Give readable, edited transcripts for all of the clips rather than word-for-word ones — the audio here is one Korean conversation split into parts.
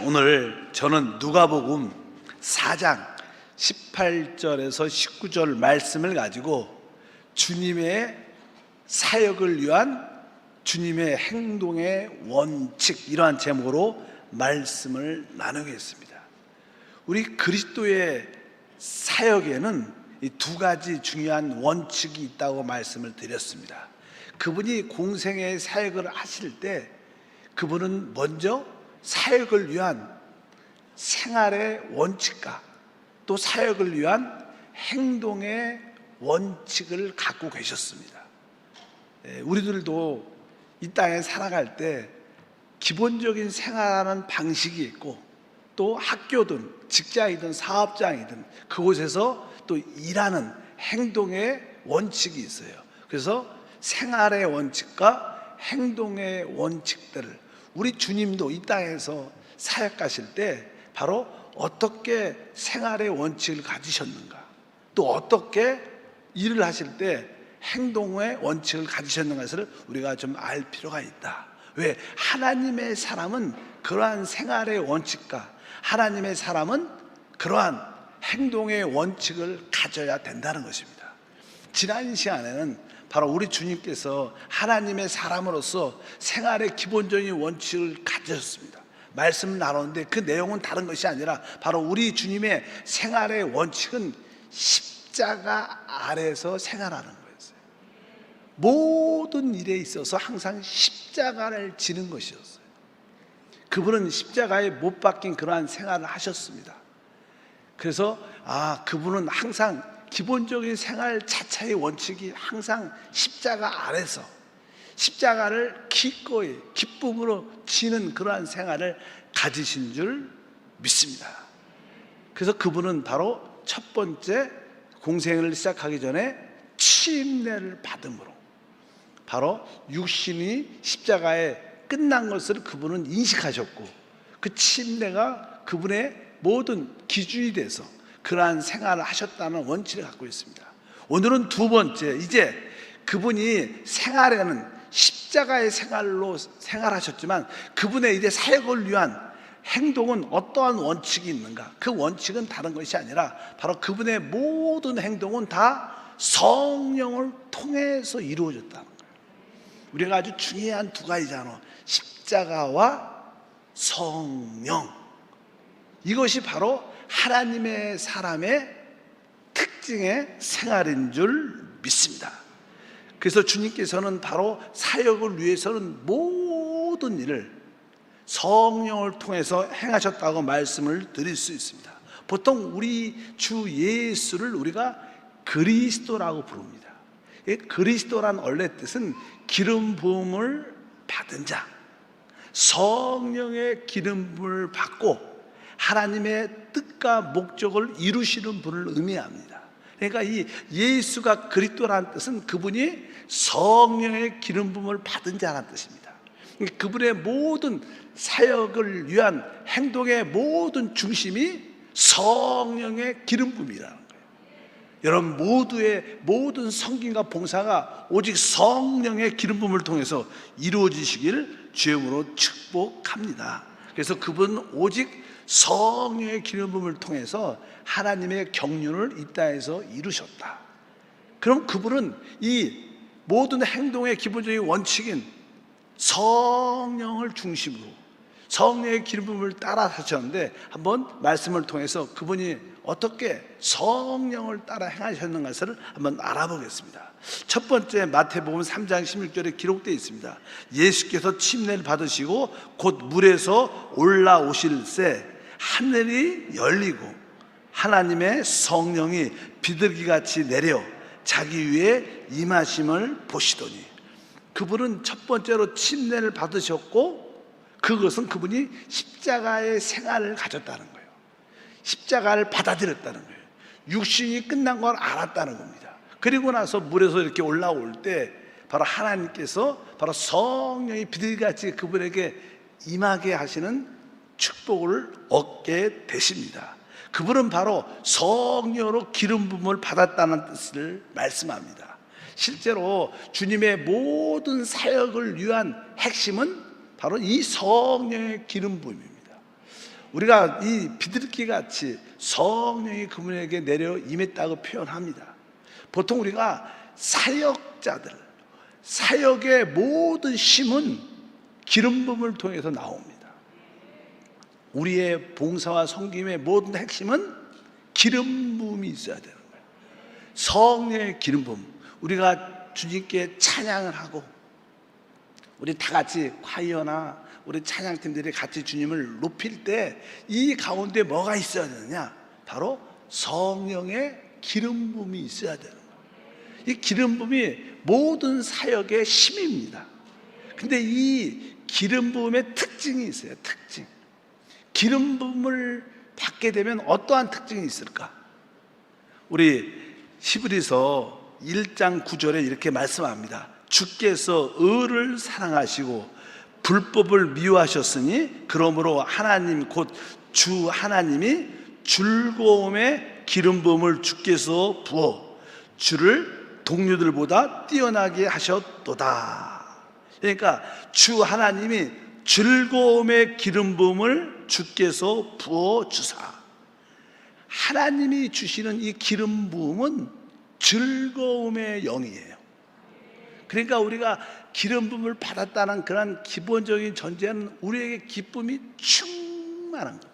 오늘 저는 누가복음 4장 18절에서 19절 말씀을 가지고 주님의 사역을 위한 주님의 행동의 원칙, 이러한 제목으로 말씀을 나누겠습니다. 우리 그리스도의 사역에는 이 두 가지 중요한 원칙이 있다고 말씀을 드렸습니다. 그분이 공생의 사역을 하실 때 그분은 먼저 사역을 위한 생활의 원칙과 또 사역을 위한 행동의 원칙을 갖고 계셨습니다. 우리들도 이 땅에 살아갈 때 기본적인 생활하는 방식이 있고, 또 학교든 직장이든 사업장이든 그곳에서 또 일하는 행동의 원칙이 있어요. 그래서 생활의 원칙과 행동의 원칙들을 우리 주님도 이 땅에서 사역하실 때 바로 어떻게 생활의 원칙을 가지셨는가, 또 어떻게 일을 하실 때 행동의 원칙을 가지셨는가를 우리가 좀 알 필요가 있다. 왜? 하나님의 사람은 그러한 생활의 원칙과 하나님의 사람은 그러한 행동의 원칙을 가져야 된다는 것입니다. 지난 시간에는 바로 우리 주님께서 하나님의 사람으로서 생활의 기본적인 원칙을 가지셨습니다. 말씀을 나누는데 그 내용은 다른 것이 아니라 바로 우리 주님의 생활의 원칙은 십자가 아래서 생활하는 거였어요. 모든 일에 있어서 항상 십자가를 지는 것이었어요. 그분은 십자가에 못 박힌 그러한 생활을 하셨습니다. 그래서 그분은 항상 기본적인 생활 자체의 원칙이 항상 십자가 아래서 십자가를 기꺼이 기쁨으로 지는 그러한 생활을 가지신 줄 믿습니다. 그래서 그분은 바로 첫 번째 공생을 시작하기 전에 침례를 받음으로 바로 육신이 십자가에 끝난 것을 그분은 인식하셨고, 그 침례가 그분의 모든 기준이 돼서 그러한 생활을 하셨다는 원칙을 갖고 있습니다. 오늘은 두 번째, 이제 그분이 생활에는 십자가의 생활로 생활하셨지만 그분의 이제 사역을 위한 행동은 어떠한 원칙이 있는가? 그 원칙은 다른 것이 아니라 바로 그분의 모든 행동은 다 성령을 통해서 이루어졌다는 거예요. 우리가 아주 중요한 두 가지잖아. 십자가와 성령. 이것이 바로 하나님의 사람의 특징의 생활인 줄 믿습니다. 그래서 주님께서는 바로 사역을 위해서는 모든 일을 성령을 통해서 행하셨다고 말씀을 드릴 수 있습니다. 보통 우리 주 예수를 우리가 그리스도라고 부릅니다. 그리스도란 원래 뜻은 기름 부음을 받은 자, 성령의 기름 부음을 받고 하나님의 뜻과 목적을 이루시는 분을 의미합니다. 그러니까 이 예수가 그리스도라는 뜻은 그분이 성령의 기름 부음을 받은 자라는 뜻입니다. 그분의 모든 사역을 위한 행동의 모든 중심이 성령의 기름 부음이라는 거예요. 여러분 모두의 모든 섬김과 봉사가 오직 성령의 기름 부음을 통해서 이루어지시길 주님으로 축복합니다. 그래서 그분은 오직 성령의 기름 부음을 통해서 하나님의 경륜을 이 땅에서 이루셨다. 그럼 그분은 이 모든 행동의 기본적인 원칙인 성령을 중심으로 성령의 기름 부음을 따라 하셨는데, 한번 말씀을 통해서 그분이 어떻게 성령을 따라 행하셨는가를 한번 알아보겠습니다. 첫 번째 마태복음 3장 16절에 기록되어 있습니다. 예수께서 침례를 받으시고 곧 물에서 올라오실새 하늘이 열리고 하나님의 성령이 비둘기같이 내려 자기 위에 임하심을 보시더니, 그분은 첫 번째로 침례를 받으셨고 그것은 그분이 십자가의 생활을 가졌다는 거예요. 십자가를 받아들였다는 거예요. 육신이 끝난 걸 알았다는 겁니다. 그리고 나서 물에서 이렇게 올라올 때 바로 하나님께서 바로 성령이 비둘기같이 그분에게 임하게 하시는 축복을 얻게 되십니다. 그분은 바로 성령으로 기름 부음을 받았다는 뜻을 말씀합니다. 실제로 주님의 모든 사역을 위한 핵심은 바로 이 성령의 기름 부음입니다. 우리가 이 비둘기 같이 성령이 그분에게 내려 임했다고 표현합니다. 보통 우리가 사역자들, 사역의 모든 힘은 기름 부음을 통해서 나옵니다. 우리의 봉사와 섬김의 모든 핵심은 기름 부음이 있어야 되는 거예요. 성령의 기름 부음. 우리가 주님께 찬양을 하고, 우리 다 같이 콰이어나 우리 찬양팀들이 같이 주님을 높일 때 이 가운데 뭐가 있어야 되느냐? 바로 성령의 기름 부음이 있어야 되는 거예요. 이 기름 부음이 모든 사역의 힘입니다. 근데 이 기름 부음의 특징이 있어요. 특징. 기름 부음을 받게 되면 어떠한 특징이 있을까? 우리 히브리서 1장 9절에 이렇게 말씀합니다. 주께서 의를 사랑하시고 불법을 미워하셨으니 그러므로 하나님 곧 주 하나님이 즐거움의 기름 부음을 주께서 부어 주를 동료들보다 뛰어나게 하셨도다. 그러니까 주 하나님이 즐거움의 기름 부음을 주께서 부어 주사. 하나님이 주시는 이 기름 부음은 즐거움의 영이에요. 그러니까 우리가 기름 부음을 받았다는 그런 기본적인 전제는 우리에게 기쁨이 충만한 겁니다.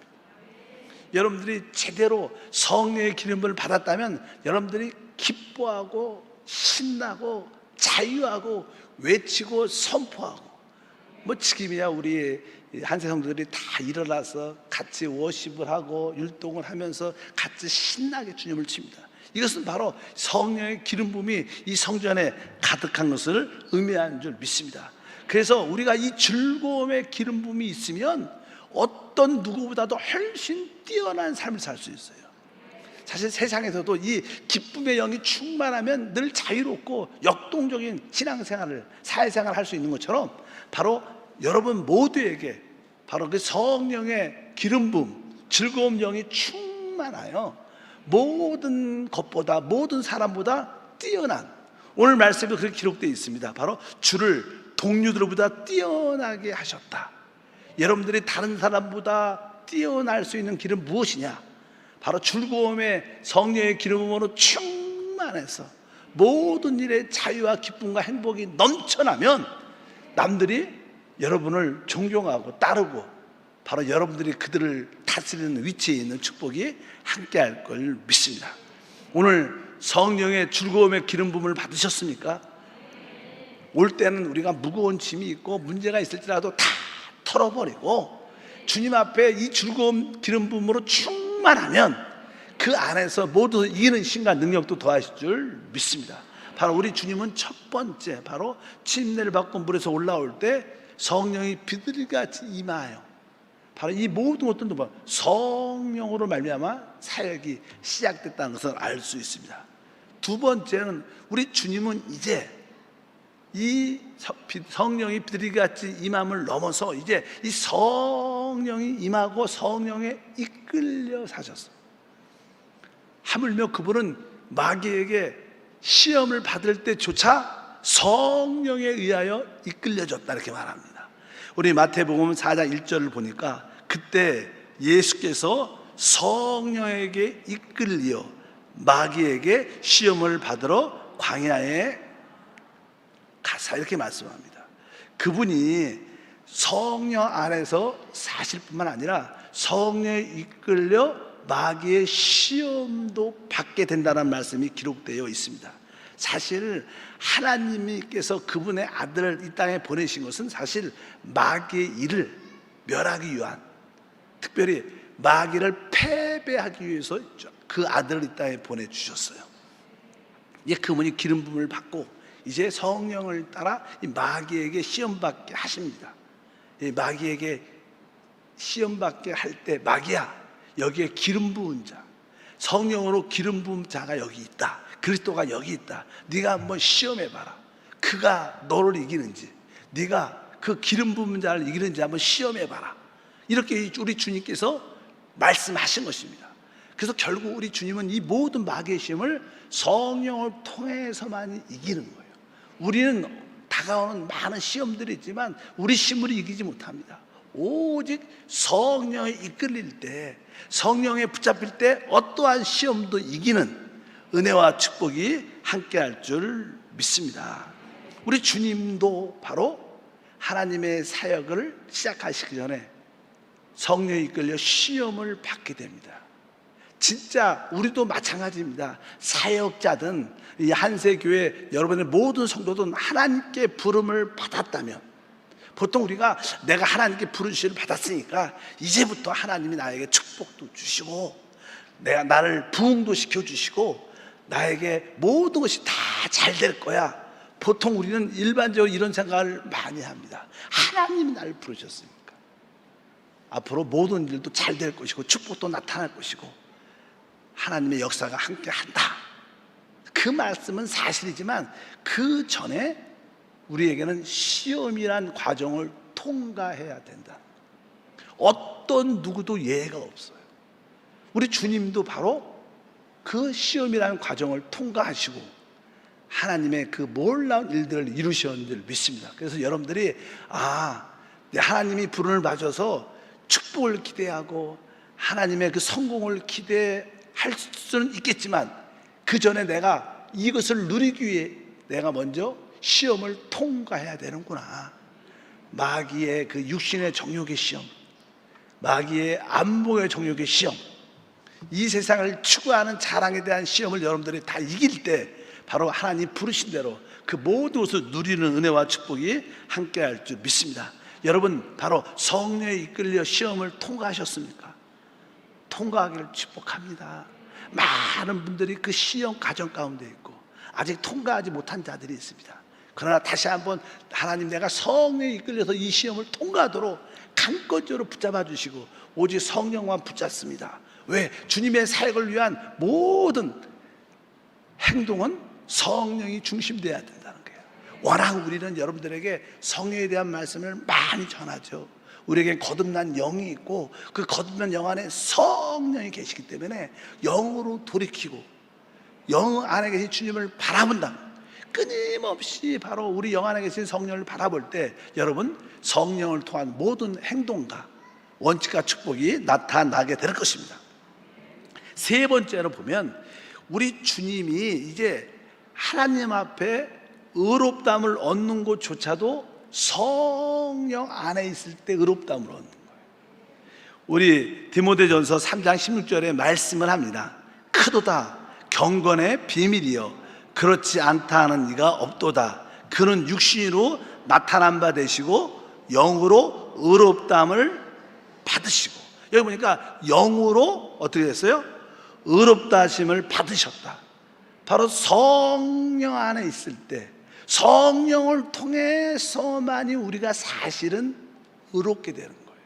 여러분들이 제대로 성령의 기름 부음을 받았다면 여러분들이 기뻐하고 신나고 자유하고 외치고 선포하고, 뭐 지금이야 우리 한세 성도들이 다 일어나서 같이 워십을 하고 율동을 하면서 같이 신나게 주님을 칩니다. 이것은 바로 성령의 기름 부음이 이 성전에 가득한 것을 의미하는 줄 믿습니다. 그래서 우리가 이 즐거움의 기름 부음이 있으면 어떤 누구보다도 훨씬 뛰어난 삶을 살 수 있어요. 사실 세상에서도 이 기쁨의 영이 충만하면 늘 자유롭고 역동적인 신앙생활을, 사회생활을 할 수 있는 것처럼 바로 여러분 모두에게 바로 그 성령의 기름 부음, 즐거움 영이 충만하여 모든 것보다, 모든 사람보다 뛰어난, 오늘 말씀에 그렇게 기록되어 있습니다. 바로 주를 동료들보다 뛰어나게 하셨다. 여러분들이 다른 사람보다 뛰어날 수 있는 길은 무엇이냐? 바로 즐거움의 성령의 기름으로 충만해서 모든 일에 자유와 기쁨과 행복이 넘쳐나면 남들이 여러분을 존경하고 따르고 바로 여러분들이 그들을 다스리는 위치에 있는 축복이 함께할 걸 믿습니다. 오늘 성령의 즐거움의 기름 부음을 받으셨습니까? 올 때는 우리가 무거운 짐이 있고 문제가 있을지라도 다 털어버리고 주님 앞에 이 즐거움 기름 부음으로 충만하면 그 안에서 모두 이기는 힘과 능력도 더하실 줄 믿습니다. 바로 우리 주님은 첫 번째 바로 침례를 받고 물에서 올라올 때 성령이 비둘기같이 임하여 바로 이 모든 것들도 성령으로 말미암아 사역이 시작됐다는 것을 알 수 있습니다. 두 번째는 우리 주님은 이제 이 성령이 비둘기같이 임함을 넘어서 이제 이 성령이 임하고 성령에 이끌려 사셨어요. 하물며 그분은 마귀에게 시험을 받을 때조차 성령에 의하여 이끌려졌다 이렇게 말합니다. 우리 마태복음 4장 1절을 보니까 그때 예수께서 성령에게 이끌려 마귀에게 시험을 받으러 광야에 가사 이렇게 말씀합니다. 그분이 성령 안에서 사실 뿐만 아니라 성령에 이끌려 마귀의 시험도 받게 된다는 말씀이 기록되어 있습니다. 사실 하나님께서 그분의 아들을 이 땅에 보내신 것은 사실 마귀의 일을 멸하기 위한, 특별히 마귀를 패배하기 위해서 그 아들을 이 땅에 보내주셨어요. 이제 그분이 기름 부음을 받고 이제 성령을 따라 이 마귀에게 시험받게 하십니다. 이 마귀에게 시험받게 할 때 마귀야 여기에 기름 부은 자, 성령으로 기름 부은 자가 여기 있다. 그리스도가 여기 있다. 네가 한번 시험해봐라. 그가 너를 이기는지, 네가 그 기름 부은 자를 이기는지 한번 시험해봐라. 이렇게 우리 주님께서 말씀하신 것입니다. 그래서 결국 우리 주님은 이 모든 마귀의 시험을 성령을 통해서만 이기는 거예요. 우리는 다가오는 많은 시험들이 있지만 우리 힘으로 이기지 못합니다. 오직 성령에 이끌릴 때, 성령에 붙잡힐 때 어떠한 시험도 이기는 은혜와 축복이 함께할 줄 믿습니다. 우리 주님도 바로 하나님의 사역을 시작하시기 전에 성령에 이끌려 시험을 받게 됩니다. 진짜 우리도 마찬가지입니다. 사역자든 이 한세교회 여러분의 모든 성도든 하나님께 부름을 받았다면, 보통 우리가 내가 하나님께 부르심을 받았으니까 이제부터 하나님이 나에게 축복도 주시고 나를 부흥도 시켜주시고 나에게 모든 것이 다 잘 될 거야. 보통 우리는 일반적으로 이런 생각을 많이 합니다. 하나님이 나를 부르셨으니까 앞으로 모든 일도 잘 될 것이고 축복도 나타날 것이고 하나님의 역사가 함께 한다. 그 말씀은 사실이지만 그 전에 우리에게는 시험이란 과정을 통과해야 된다. 어떤 누구도 예외가 없어요. 우리 주님도 바로 그 시험이라는 과정을 통과하시고 하나님의 그 놀라운 일들을 이루셨는 줄 믿습니다. 그래서 여러분들이 하나님이 부름을 받아서 축복을 기대하고 하나님의 그 성공을 기대할 수는 있겠지만 그 전에 내가 이것을 누리기 위해 내가 먼저 시험을 통과해야 되는구나. 마귀의 그 육신의 정욕의 시험, 마귀의 안목의 정욕의 시험, 이 세상을 추구하는 자랑에 대한 시험을 여러분들이 다 이길 때 바로 하나님 부르신 대로 그 모든 것을 누리는 은혜와 축복이 함께할 줄 믿습니다. 여러분 바로 성령에 이끌려 시험을 통과하셨습니까? 통과하기를 축복합니다. 많은 분들이 그 시험 과정 가운데 있고 아직 통과하지 못한 자들이 있습니다. 그러나 다시 한번 하나님, 내가 성령에 이끌려서 이 시험을 통과하도록 강권적으로 붙잡아 주시고 오직 성령만 붙잡습니다. 왜? 주님의 사역을 위한 모든 행동은 성령이 중심되어야 된다는 거예요. 워낙 우리는 여러분들에게 성령에 대한 말씀을 많이 전하죠. 우리에게 거듭난 영이 있고 그 거듭난 영 안에 성령이 계시기 때문에 영으로 돌이키고 영 안에 계신 주님을 바라본다. 끊임없이 바로 우리 영 안에 계신 성령을 바라볼 때 여러분 성령을 통한 모든 행동과 원칙과 축복이 나타나게 될 것입니다. 세 번째로 보면 우리 주님이 이제 하나님 앞에 의롭다함을 얻는 것조차도 성령 안에 있을 때 의롭다함을 얻는 거예요. 우리 디모데전서 3장 16절에 말씀을 합니다. 크도다 경건의 비밀이여 그렇지 않다 하는 이가 없도다. 그는 육신으로 나타난 바 되시고 영으로 의롭다함을 받으시고, 여기 보니까 영으로 어떻게 됐어요? 의롭다 하심을 받으셨다. 바로 성령 안에 있을 때 성령을 통해서만이 우리가 사실은 의롭게 되는 거예요.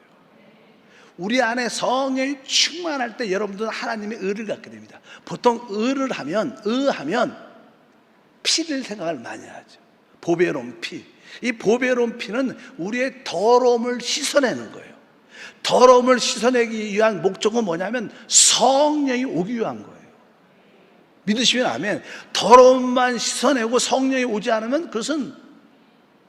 우리 안에 성령이 충만할 때 여러분들은 하나님의 의를 갖게 됩니다. 보통 의하면 피를 생각을 많이 하죠. 보배로운 피. 이 보배로운 피는 우리의 더러움을 씻어내는 거예요. 더러움을 씻어내기 위한 목적은 뭐냐면 성령이 오기 위한 거예요. 믿으시면 아멘. 더러움만 씻어내고 성령이 오지 않으면 그것은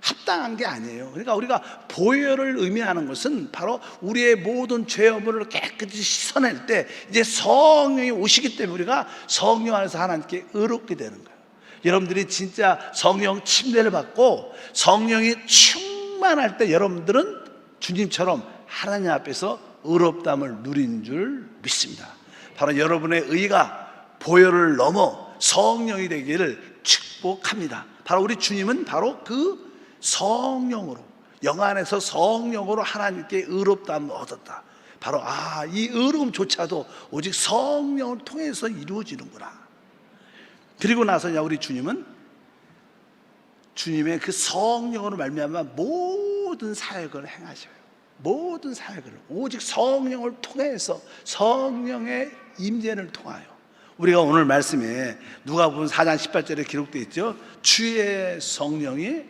합당한 게 아니에요. 그러니까 우리가 보혈을 의미하는 것은 바로 우리의 모든 죄 허물을 깨끗이 씻어낼 때 이제 성령이 오시기 때문에 우리가 성령 안에서 하나님께 의롭게 되는 거예요. 여러분들이 진짜 성령 침례를 받고 성령이 충만할 때 여러분들은 주님처럼 하나님 앞에서 의롭다함을 누린 줄 믿습니다. 바로 여러분의 의가 보혈을 넘어 성령이 되기를 축복합니다. 바로 우리 주님은 바로 그 성령으로, 영 안에서 성령으로 하나님께 의롭다함을 얻었다. 바로 이 의로움조차도 오직 성령을 통해서 이루어지는구나. 그리고 나서야 우리 주님은 주님의 그 성령으로 말미암아 모든 사역을 행하셔요. 모든 사역을 오직 성령을 통해서 성령의 임재를 통하여 우리가 오늘 말씀에 누가복음 4장 18절에 기록되어 있죠. 주의 성령이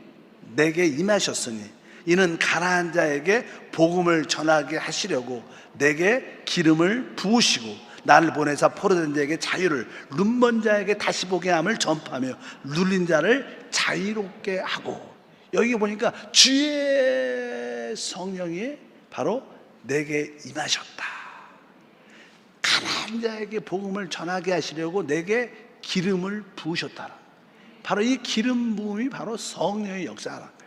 내게 임하셨으니 이는 가난한 자에게 복음을 전하게 하시려고 내게 기름을 부으시고 나를 보내사 포로된 자에게 자유를, 눈먼 자에게 다시 보게 함을 전파하며 눌린 자를 자유롭게 하고. 여기 보니까 주의 성령이 바로 내게 임하셨다. 가난한 자에게 복음을 전하게 하시려고 내게 기름을 부으셨다. 바로 이 기름 부음이 바로 성령의 역사라는 거예요.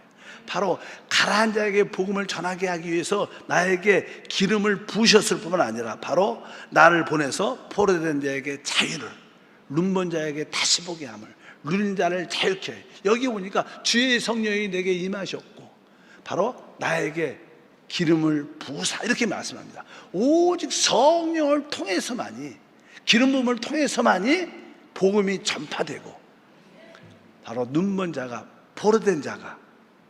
바로 가난한 자에게 복음을 전하게 하기 위해서 나에게 기름을 부으셨을 뿐만 아니라 바로 나를 보내서 포로된 자에게 자유를, 눈먼 자에게 다시 보게 함을, 누린 자를 자유케 해. 여기 보니까 주의 성령이 내게 임하셨고 바로 나에게 기름을 부으사 이렇게 말씀합니다. 오직 성령을 통해서만이, 기름 부음을 통해서만이 복음이 전파되고 바로 눈먼 자가, 포로된 자가,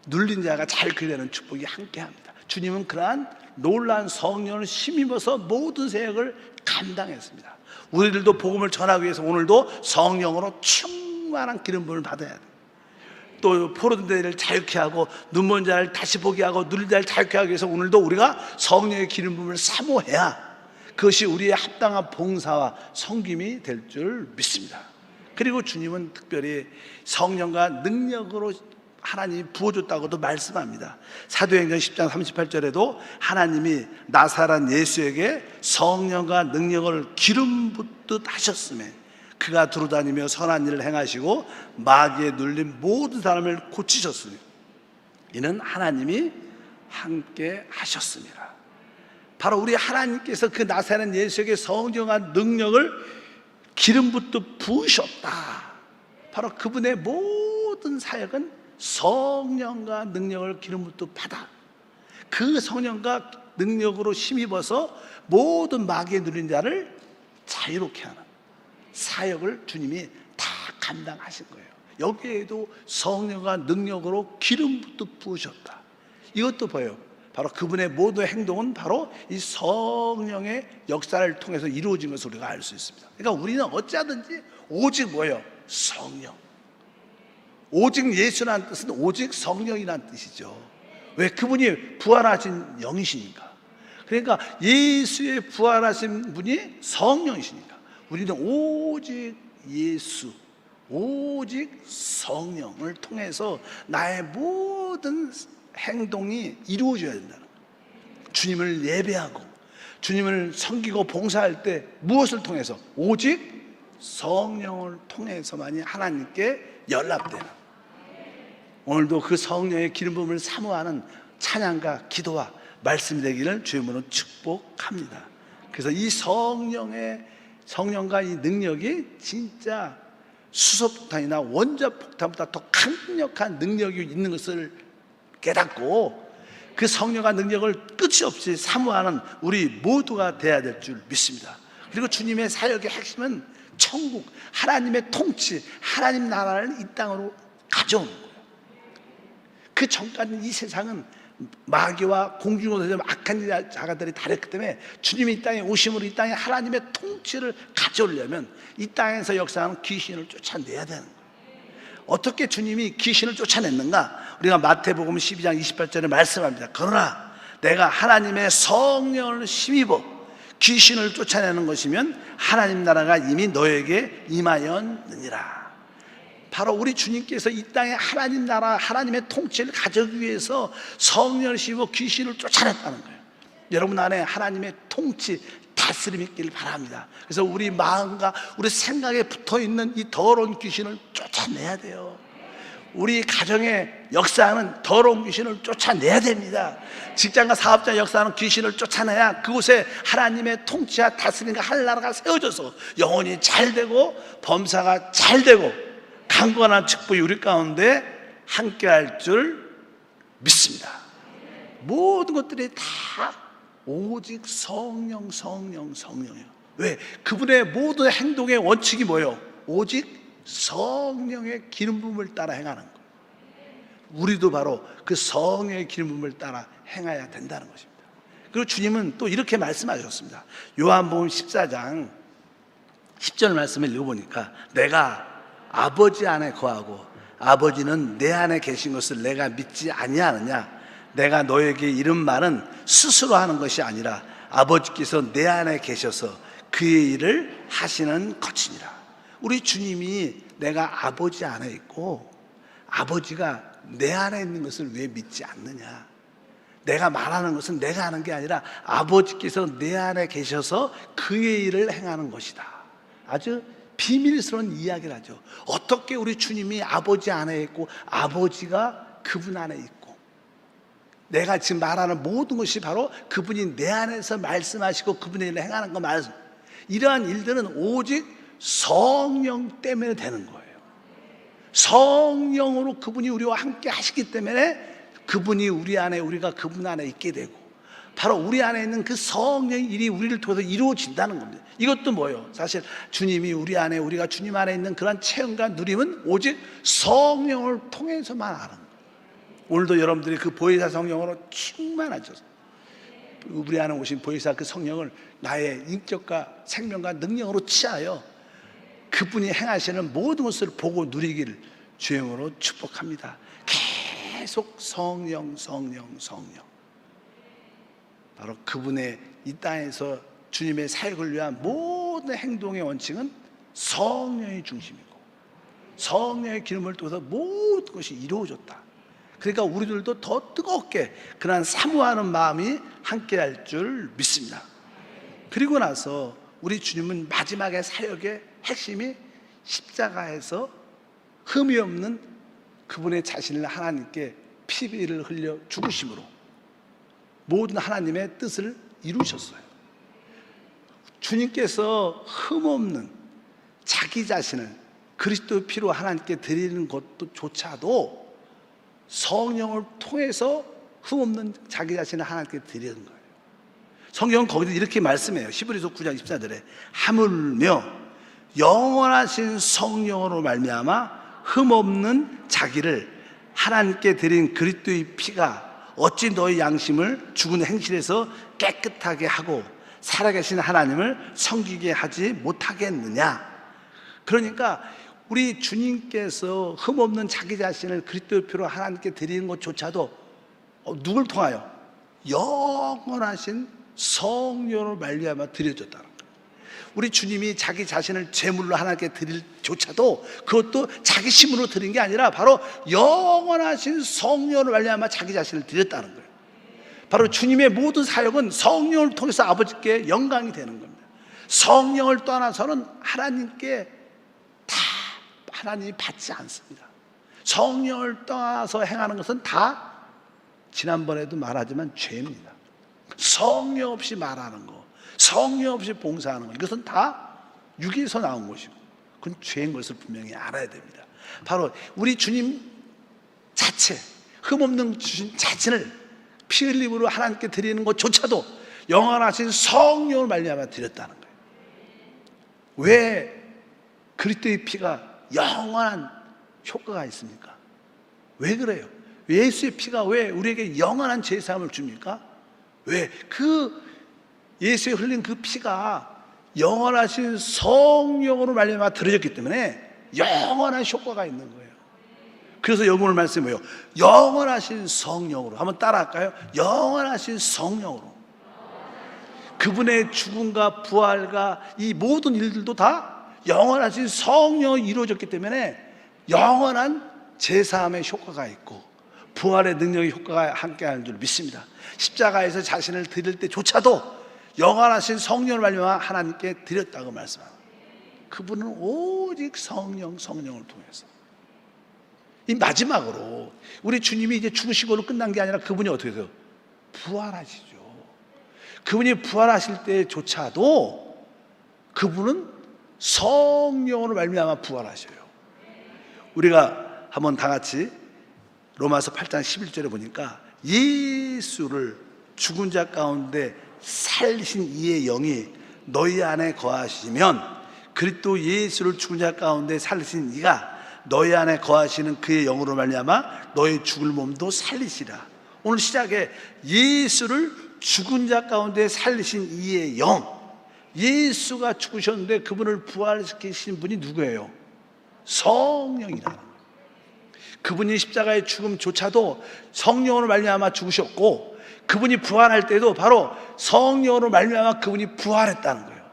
눌린 자가 자유케 되는 축복이 함께합니다. 주님은 그러한 놀라운 성령을 힘입어서 모든 사역을 감당했습니다. 우리들도 복음을 전하기 위해서 오늘도 성령으로 충만한 기름 부음을 받아야 돼요. 또 포로된 자를 자유케 하고 눈먼 자를 다시 보게 하고 눌린 자를 자유케 하기 위해서 오늘도 우리가 성령의 기름 부음을 사모해야 그것이 우리의 합당한 봉사와 섬김이 될 줄 믿습니다. 그리고 주님은 특별히 성령과 능력으로 하나님이 부어줬다고도 말씀합니다. 사도행전 10장 38절에도 하나님이 나사렛 예수에게 성령과 능력을 기름 붓듯 하셨으며 그가 두루다니며 선한 일을 행하시고 마귀에 눌린 모든 사람을 고치셨으니 이는 하나님이 함께 하셨습니다. 바로 우리 하나님께서 그 나사렛 예수에게 성령과 능력을 기름 붓듯 부으셨다. 바로 그분의 모든 사역은 성령과 능력을 기름 붓듯 받아 그 성령과 능력으로 힘입어서 모든 마귀에 눌린 자를 자유롭게 하는 사역을 주님이 다 감당하신 거예요. 여기에도 성령과 능력으로 기름 붓듯 부으셨다. 이것도 보여요. 바로 그분의 모든 행동은 바로 이 성령의 역사를 통해서 이루어진 것을 우리가 알 수 있습니다. 그러니까 우리는 어찌하든지 오직 뭐예요? 성령. 오직 예수라는 뜻은 오직 성령이라는 뜻이죠. 왜? 그분이 부활하신 영이시니까. 그러니까 예수의 부활하신 분이 성령이시니까 우리는 오직 예수, 오직 성령을 통해서 나의 모든 행동이 이루어져야 된다는 거예요. 주님을 예배하고 주님을 섬기고 봉사할 때 무엇을 통해서? 오직 성령을 통해서만이 하나님께 연락되는, 오늘도 그 성령의 기름 부음을 사모하는 찬양과 기도와 말씀이 되기를 주의 이름으로 축복합니다. 그래서 이 성령과 이 능력이 진짜 수소폭탄이나 원자폭탄보다 더 강력한 능력이 있는 것을 깨닫고 그 성령과 능력을 끝이 없이 사모하는 우리 모두가 되어야 될 줄 믿습니다. 그리고 주님의 사역의 핵심은 천국, 하나님의 통치, 하나님 나라를 이 땅으로 가져오는 거예요. 그 전까지는 이 세상은 마귀와 공중으로 악한 자가들이 다녔기 때문에 주님이 이 땅에 오심으로 이 땅에 하나님의 통치를 가져오려면 이 땅에서 역사하는 귀신을 쫓아내야 되는 거예요. 어떻게 주님이 귀신을 쫓아냈는가? 우리가 마태복음 12장 28절에 말씀합니다. 그러나 내가 하나님의 성령을 힘입어 귀신을 쫓아내는 것이면 하나님 나라가 이미 너에게 임하였느니라. 바로 우리 주님께서 이 땅에 하나님 나라, 하나님의 통치를 가져오기 위해서 성령을 힘입어 귀신을 쫓아냈다는 거예요. 여러분 안에 하나님의 통치, 다스림이 있길 바랍니다. 그래서 우리 마음과 우리 생각에 붙어있는 이 더러운 귀신을 쫓아내야 돼요. 우리 가정의 역사하는 더러운 귀신을 쫓아내야 됩니다. 직장과 사업자 역사하는 귀신을 쫓아내야 그곳에 하나님의 통치와 다스림과 하늘나라가 세워져서 영혼이 잘 되고 범사가 잘 되고 강건한 축복이 우리 가운데 함께할 줄 믿습니다. 모든 것들이 다 오직 성령, 성령, 성령이에요. 왜? 그분의 모든 행동의 원칙이 뭐예요? 오직 성령의 기름 부음을 따라 행하는 거예요. 우리도 바로 그 성령의 기름 부음을 따라 행해야 된다는 것입니다. 그리고 주님은 또 이렇게 말씀하셨습니다. 요한복음 14장 10절 말씀을 읽어보니까 내가 아버지 안에 거하고 아버지는 내 안에 계신 것을 내가 믿지 아니하느냐? 내가 너에게 이런 말은 스스로 하는 것이 아니라 아버지께서 내 안에 계셔서 그의 일을 하시는 것이니라. 우리 주님이 내가 아버지 안에 있고 아버지가 내 안에 있는 것을 왜 믿지 않느냐? 내가 말하는 것은 내가 하는 게 아니라 아버지께서 내 안에 계셔서 그의 일을 행하는 것이다. 아주 비밀스러운 이야기를 하죠. 어떻게 우리 주님이 아버지 안에 있고 아버지가 그분 안에 있고, 내가 지금 말하는 모든 것이 바로 그분이 내 안에서 말씀하시고 그분의 일을 행하는 거 말씀. 이러한 일들은 오직 성령 때문에 되는 거예요. 성령으로 그분이 우리와 함께 하시기 때문에 그분이 우리 안에, 우리가 그분 안에 있게 되고, 바로 우리 안에 있는 그 성령의 일이 우리를 통해서 이루어진다는 겁니다. 이것도 뭐예요? 사실 주님이 우리 안에, 우리가 주님 안에 있는 그런 체험과 누림은 오직 성령을 통해서만 하는 거예요. 오늘도 여러분들이 그 보혜사 성령으로 충만하셔서 우리 안에 오신 보혜사 그 성령을 나의 인격과 생명과 능력으로 취하여 그분이 행하시는 모든 것을 보고 누리기를 주님으로 축복합니다. 계속 성령, 성령, 성령. 바로 그분의 이 땅에서 주님의 사역을 위한 모든 행동의 원칙은 성령의 중심이고, 성령의 기름을 통해서 모든 것이 이루어졌다. 그러니까 우리들도 더 뜨겁게 그러한 사모하는 마음이 함께 할 줄 믿습니다. 그리고 나서 우리 주님은 마지막의 사역의 핵심이 십자가에서 흠이 없는 그분의 자신을 하나님께 피를 흘려 죽으심으로 모든 하나님의 뜻을 이루셨어요. 주님께서 흠없는 자기 자신을 그리스도의 피로 하나님께 드리는 것조차도 성령을 통해서 흠없는 자기 자신을 하나님께 드리는 거예요. 성경은 거기서 이렇게 말씀해요. 히브리서 9장 14절에 하물며 영원하신 성령으로 말미암아 흠없는 자기를 하나님께 드린 그리스도의 피가 어찌 너희 양심을 죽은 행실에서 깨끗하게 하고 살아계신 하나님을 섬기게 하지 못하겠느냐. 그러니까 우리 주님께서 흠없는 자기 자신을 그리스도의 피로 하나님께 드리는 것조차도 누굴 통하여? 영원하신 성령으로 말미암아 드려졌다는 거예요. 우리 주님이 자기 자신을 제물로 하나님께 드릴 조차도 그것도 자기 힘으로 드린 게 아니라 바로 영원하신 성령으로 말미암아 자기 자신을 드렸다는 거예요. 바로 주님의 모든 사역은 성령을 통해서 아버지께 영광이 되는 겁니다. 성령을 떠나서는 하나님께 다 하나님이 받지 않습니다. 성령을 떠나서 행하는 것은 다 지난번에도 말하지만 죄입니다. 성령 없이 말하는 거, 성령 없이 봉사하는 것, 이것은 다 육에서 나온 것이고 그건 죄인 것을 분명히 알아야 됩니다. 바로 우리 주님 자체, 흠없는 주신 자신을 피 흘림으로 하나님께 드리는 것조차도 영원하신 성령을 말미암아 드렸다는 거예요. 왜 그리스도의 피가 영원한 효과가 있습니까? 왜 그래요? 예수의 피가 왜 우리에게 영원한 죄사함을 줍니까? 왜? 그 예수의 흘린 그 피가 영원하신 성령으로 말미암아 드려졌기 때문에 영원한 효과가 있는 거예요. 그래서 여기 오늘 말씀이 뭐예요? 영원하신 성령으로. 한번 따라할까요? 영원하신 성령으로. 그분의 죽음과 부활과 이 모든 일들도 다 영원하신 성령으로 이루어졌기 때문에 영원한 제사함의 효과가 있고 부활의 능력의 효과가 함께하는 줄 믿습니다. 십자가에서 자신을 드릴 때조차도 영원하신 성령을 말미암아 하나님께 드렸다고 말씀합니다. 그분은 오직 성령을 통해서. 이 마지막으로 우리 주님이 이제 죽으시고로 끝난 게 아니라 그분이 어떻게 돼요? 부활하시죠. 그분이 부활하실 때조차도 그분은 성령으로 말미암아 부활하셔요. 우리가 한번 다 같이 로마서 8장 11절에 보니까 예수를 죽은 자 가운데 살리신 이의 영이 너희 안에 거하시면 그리스도 예수를 죽은 자 가운데 살리신 이가 너희 안에 거하시는 그의 영으로 말미암아 너희 죽을 몸도 살리시라. 오늘 시작에 예수를 죽은 자 가운데 살리신 이의 영, 예수가 죽으셨는데 그분을 부활시키신 분이 누구예요? 성령이라는 거예요. 그분이 십자가의 죽음조차도 성령으로 말미암아 죽으셨고 그분이 부활할 때도 바로 성령으로 말미암아 그분이 부활했다는 거예요.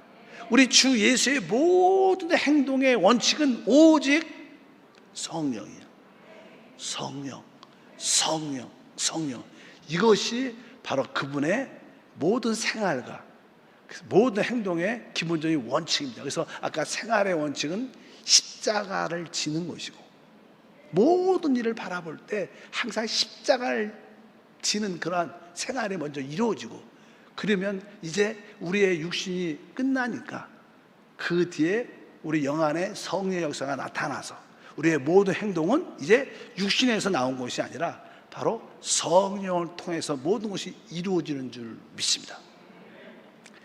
우리 주 예수의 모든 행동의 원칙은 오직 성령이에요. 성령. 이것이 바로 그분의 모든 생활과 모든 행동의 기본적인 원칙입니다. 그래서 아까 생활의 원칙은 십자가를 지는 것이고, 모든 일을 바라볼 때 항상 십자가를 지는 그러한 생활이 먼저 이루어지고, 그러면 이제 우리의 육신이 끝나니까 그 뒤에 우리 영 안에 성령의 역사가 나타나서 우리의 모든 행동은 이제 육신에서 나온 것이 아니라 바로 성령을 통해서 모든 것이 이루어지는 줄 믿습니다.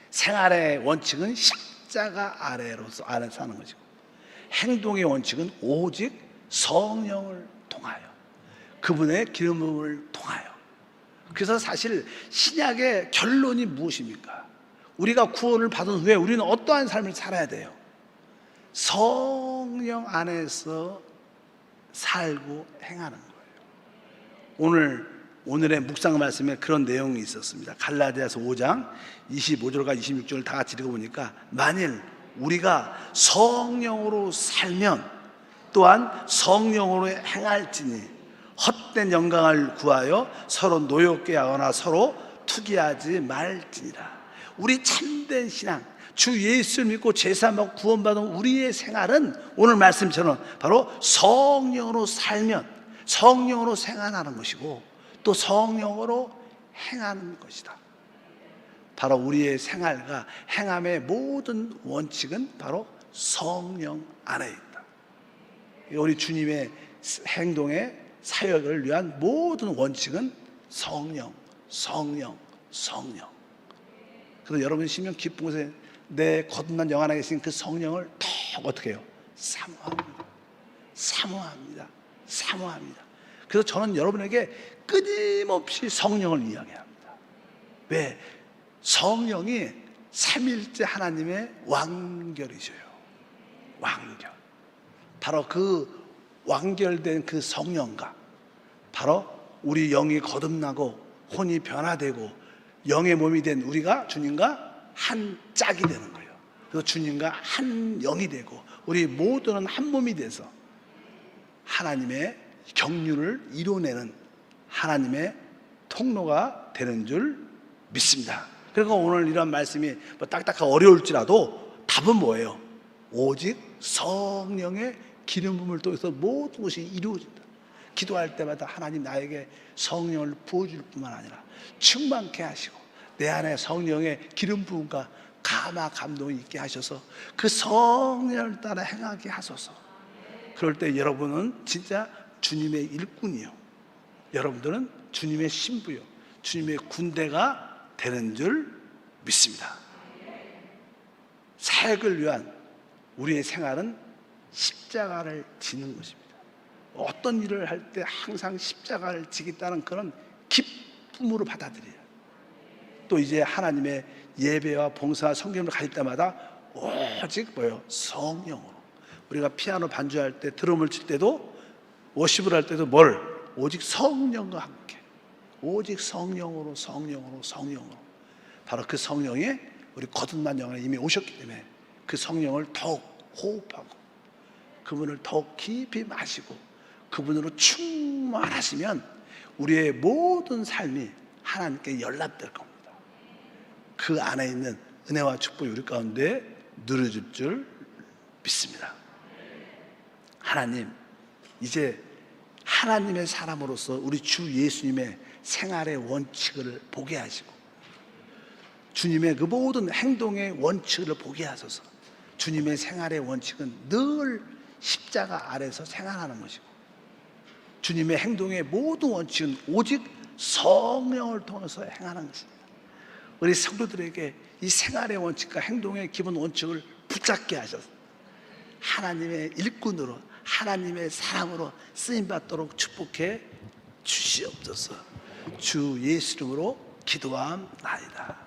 생활의 원칙은 십자가 아래서 하는 것이고, 행동의 원칙은 오직 성령을 통하여, 그분의 기름 부음을 통하여. 그래서 사실 신약의 결론이 무엇입니까? 우리가 구원을 받은 후에 우리는 어떠한 삶을 살아야 돼요? 성령 안에서 살고 행하는 거예요. 오늘의 묵상 말씀에 그런 내용이 있었습니다. 갈라디아서 5장 25절과 26절을 다 같이 읽어보니까, 만일 우리가 성령으로 살면 또한 성령으로 행할지니 헛된 영광을 구하여 서로 노엽게 하거나 서로 투기하지 말지니라. 우리 참된 신앙, 주 예수를 믿고 제사받고 구원받은 우리의 생활은 오늘 말씀처럼 바로 성령으로 살면 성령으로 생활하는 것이고, 또 성령으로 행하는 것이다. 바로 우리의 생활과 행함의 모든 원칙은 바로 성령 안에 있다. 우리 주님의 행동의 사역을 위한 모든 원칙은 성령, 성령, 성령. 그래서 여러분 심령 깊은 곳에 내 거듭난 영 안에 계신 그 성령을 더 어떻게 해요? 사모합니다. 사모합니다. 사모합니다. 그래서 저는 여러분에게 끊임없이 성령을 이야기합니다. 왜? 성령이 삼일째 하나님의 완결이셔요. 완결. 바로 그 완결된 그 성령과 바로 우리 영이 거듭나고 혼이 변화되고 영의 몸이 된 우리가 주님과 한 짝이 되는 거예요. 그래서 주님과 한 영이 되고 우리 모두는 한 몸이 돼서 하나님의 경륜을 이뤄내는 하나님의 통로가 되는 줄 믿습니다. 그러니까 오늘 이런 말씀이 뭐 딱딱하고 어려울지라도 답은 뭐예요? 오직 성령의 기름 부음을 통해서 모든 것이 이루어진다. 기도할 때마다 하나님 나에게 성령을 부어줄 뿐만 아니라 충만케 하시고 내 안에 성령의 기름 부음과 감화 감동이 있게 하셔서 그 성령을 따라 행하게 하소서. 그럴 때 여러분은 진짜 주님의 일꾼이요, 여러분들은 주님의 신부요, 주님의 군대가 되는 줄 믿습니다. 사역을 위한 우리의 생활은 십자가를 지는 것입니다. 어떤 일을 할 때 항상 십자가를 지겠다는 그런 기쁨으로 받아들여요. 또 이제 하나님의 예배와 봉사와 성경을 가질 때마다 오직 뭐예요? 성령으로. 우리가 피아노 반주할 때, 드럼을 칠 때도, 워십을 할 때도 뭘? 오직 성령과 함께, 오직 성령으로, 성령으로, 성령으로. 바로 그 성령이 우리 거듭난 영안에 이미 오셨기 때문에 그 성령을 더욱 호흡하고 그분을 더욱 깊이 마시고 그분으로 충만하시면 우리의 모든 삶이 하나님께 연락될 겁니다. 그 안에 있는 은혜와 축복이 우리 가운데 누려질 줄 믿습니다. 하나님, 이제 하나님의 사람으로서 우리 주 예수님의 생활의 원칙을 보게 하시고 주님의 그 모든 행동의 원칙을 보게 하소서. 주님의 생활의 원칙은 늘 십자가 아래서 생활하는 것이고 주님의 행동의 모든 원칙은 오직 성령을 통해서 행하는 것입니다. 우리 성도들에게 이 생활의 원칙과 행동의 기본 원칙을 붙잡게 하셔서 하나님의 일꾼으로, 하나님의 사람으로 쓰임받도록 축복해 주시옵소서. 주 예수 이름으로 기도함나이다.